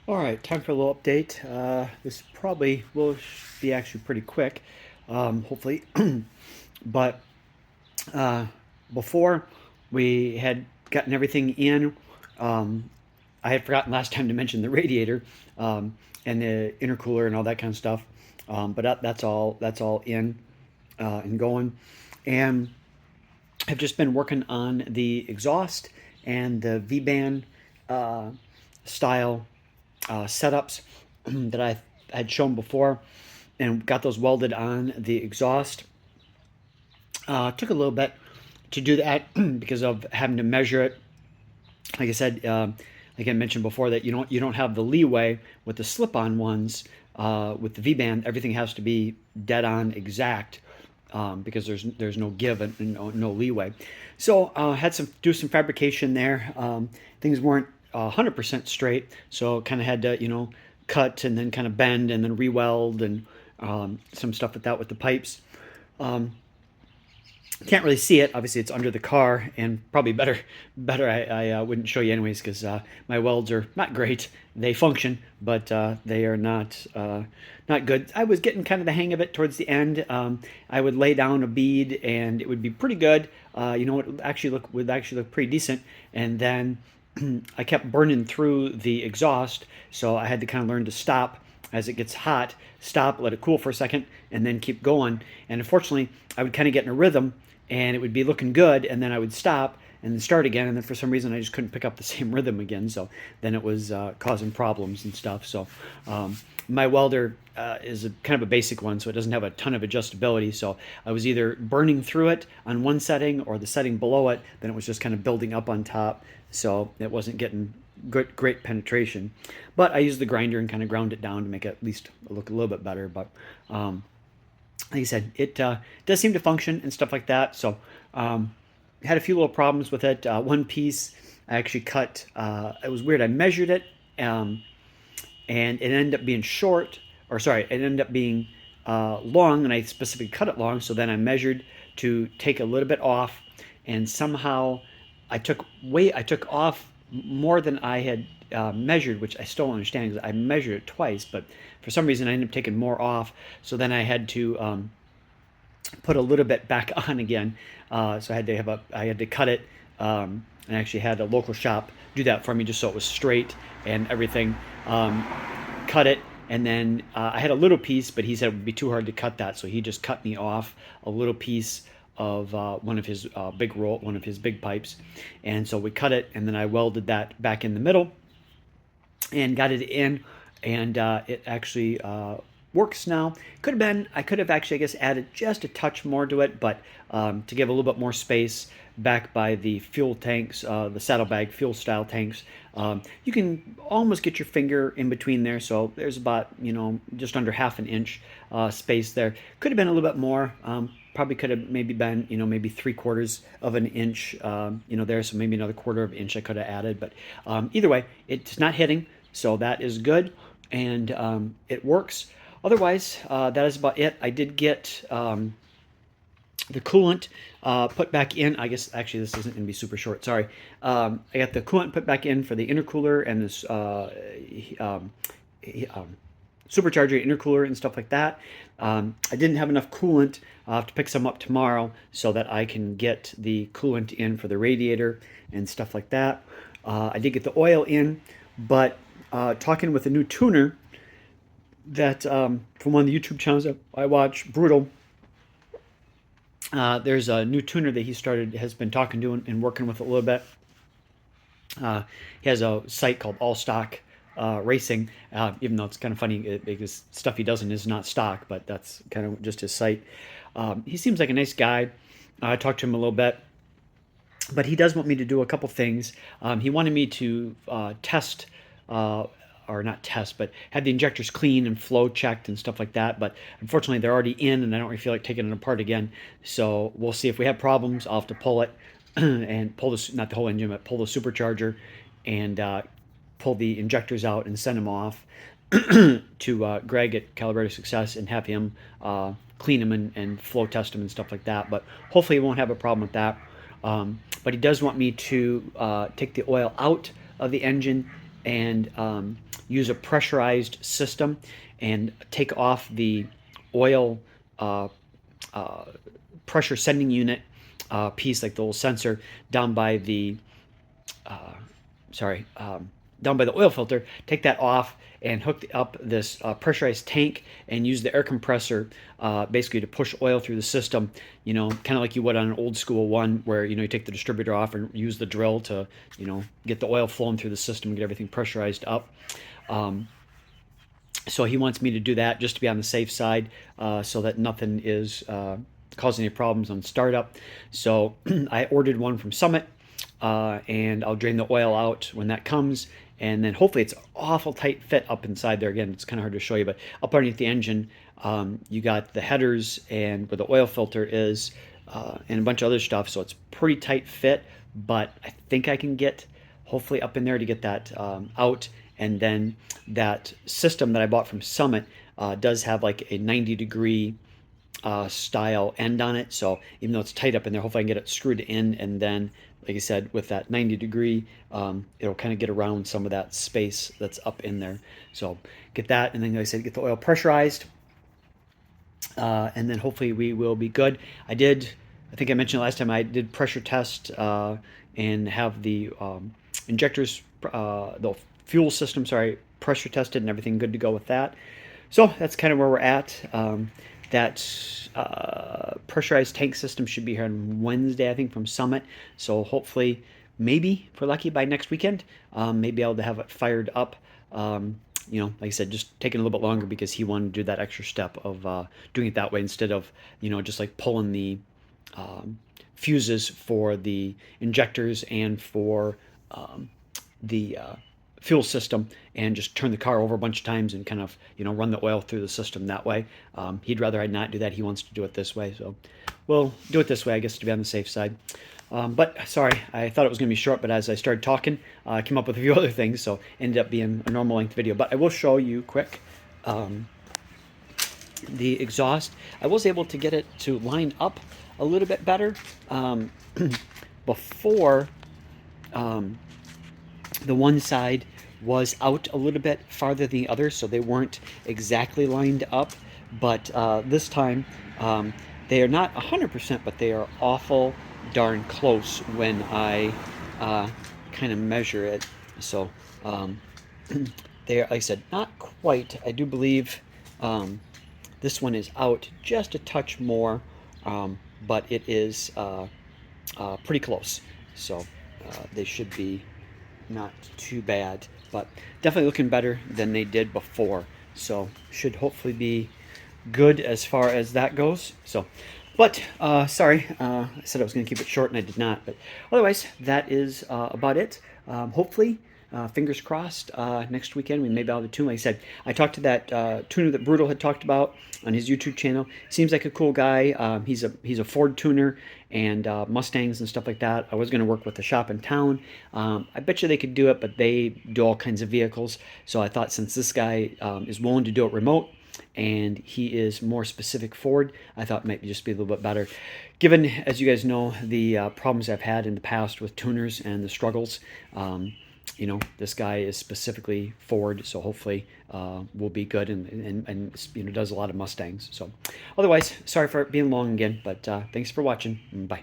All right, time for a little update. This probably will be actually pretty quick, hopefully. But uh, before we had gotten everything in, um, I had forgotten last time to mention the radiator and the intercooler and all that kind of stuff. But that's all in and going, and I've just been working on the exhaust and the V-band uh, style setups that I had shown before, and got those welded on the exhaust. Took a little bit to do that because of having to measure it. Like I said, like I mentioned before, that you don't have the leeway with the slip-on ones. With the V-band, everything has to be dead on exact, because there's no give and no leeway. So had some do some fabrication there. Things weren't 100% straight, so kind of had to cut and then kind of bend and then re-weld and some stuff with that with the pipes. Can't really see it. Obviously, it's under the car, and probably better I wouldn't show you anyways, because my welds are not great. They function, but they are not good. I was getting kind of the hang of it towards the end. I would lay down a bead, and it would be pretty good. It would actually look pretty decent, and then I kept burning through the exhaust, so I had to kind of learn to stop as it gets hot, stop, let it cool for a second, and then keep going. And unfortunately, I would kind of get in a rhythm, and it would be looking good, and then I would stop and then start again, and then for some reason I just couldn't pick up the same rhythm again. So then it was causing problems and stuff. So my welder is kind of a basic one, so it doesn't have a ton of adjustability. So I was either burning through it on one setting or the setting below it. Then it was just kind of building up on top, so it wasn't getting great penetration. But I used the grinder and kind of ground it down to make it at least look a little bit better. But like I said, it does seem to function and stuff like that. So had a few little problems with it. One piece I actually cut. It was weird. I measured it, and it ended up being short, or sorry, it ended up being long, and I specifically cut it long. So then I measured to take a little bit off, and somehow I took off more than I had measured, which I still don't understand because I measured it twice, but for some reason I ended up taking more off. So then I had to put a little bit back on again. So I had to cut it, and actually had a local shop do that for me just so it was straight and everything. Cut it, and then I had a little piece, but he said it would be too hard to cut that, so he just cut me off a little piece of one of his one of his big pipes, and so we cut it, and then I welded that back in the middle and got it in, and it actually works now. I could have actually, I guess, added just a touch more to it, but to give a little bit more space back by the fuel tanks, the saddlebag fuel style tanks. You can almost get your finger in between there, so there's about just under half an inch space there. Could have been a little bit more. Probably could have maybe been maybe 3/4 of an inch there, so maybe another quarter of an inch I could have added. But either way, it's not hitting, so that is good, and it works. Otherwise, that is about it. I did get the coolant put back in. I guess actually this isn't going to be super short. Sorry. I got the coolant put back in for the intercooler and this supercharger intercooler and stuff like that. I didn't have enough coolant. I'll have to pick some up tomorrow so that I can get the coolant in for the radiator and stuff like that. I did get the oil in, but talking with a new tuner that from one of the YouTube channels that I watch, Brutal. There's a new tuner that has been talking to and working with a little bit. He has a site called All Stock Racing, even though it's kind of funny because stuff he doesn't is not stock, but that's kind of just his site. He seems like a nice guy. I talked to him a little bit, but he does want me to do a couple things. He wanted me to test or not test, but have the injectors clean and flow checked and stuff like that. But unfortunately, they're already in, and I don't really feel like taking it apart again. So we'll see if we have problems. I'll have to pull it and pull not the whole engine, but pull the supercharger and pull the injectors out and send them off to Greg at Calibrated Success and have him clean them and flow test them and stuff like that. But hopefully, he won't have a problem with that. But he does want me to take the oil out of the engine and use a pressurized system and take off the oil uh, uh, pressure sending unit piece, like the little sensor down by the sorry, down by the oil filter, take that off and hook up this pressurized tank and use the air compressor basically to push oil through the system, kind of like you would on an old school one where, you take the distributor off and use the drill to, get the oil flowing through the system and get everything pressurized up. So he wants me to do that just to be on the safe side so that nothing is causing any problems on startup. So I ordered one from Summit and I'll drain the oil out when that comes. And then hopefully it's awful tight fit up inside there. Again, it's kind of hard to show you, but up underneath the engine, you got the headers and where the oil filter is and a bunch of other stuff. So it's pretty tight fit, but I think I can get hopefully up in there to get that out. And then that system that I bought from Summit does have like a 90-degree style end on it. So even though it's tight up in there, hopefully I can get it screwed in. And then, like I said, with that 90-degree, it'll kind of get around some of that space that's up in there. So get that. And then, like I said, get the oil pressurized. And then hopefully we will be good. I think I mentioned last time, I did pressure test and have the injectors, the fuel system, sorry, pressure tested and everything good to go with that. So that's kind of where we're at. That pressurized tank system should be here on Wednesday, I think, from Summit. So hopefully, maybe, if we're lucky, by next weekend, maybe able to have it fired up. Like I said, just taking a little bit longer because he wanted to do that extra step of doing it that way instead of, just like pulling the fuses for the injectors and for the fuel system and just turn the car over a bunch of times and kind of, run the oil through the system that way. He'd rather I not do that. He wants to do it this way. So we'll do it this way, I guess, to be on the safe side. But sorry, I thought it was going to be short, but as I started talking, I came up with a few other things, so ended up being a normal length video. But I will show you quick the exhaust. I was able to get it to line up a little bit better before. The one side was out a little bit farther than the other, so they weren't exactly lined up. But this time, they are not 100%, but they are awful darn close when I kind of measure it. So they are, like I said, not quite. I do believe this one is out just a touch more, but it is pretty close. So they should be not too bad, but definitely looking better than they did before. So should hopefully be good as far as that goes. So, but sorry, I said I was going to keep it short and I did not. But otherwise, that is about it. Hopefully, fingers crossed, next weekend we may be able to tune. Like I said, I talked to that tuner that Brutal had talked about on his YouTube channel. Seems like a cool guy. He's a Ford tuner and Mustangs and stuff like that. I was going to work with the shop in town. I bet you they could do it, but they do all kinds of vehicles. So I thought since this guy is willing to do it remote, and he is more specific Ford, I thought it might just be a little bit better. Given, as you guys know, the problems I've had in the past with tuners and the struggles, this guy is specifically Ford, so hopefully will be good and does a lot of Mustangs. So otherwise, sorry for it being long again, but thanks for watching. Bye.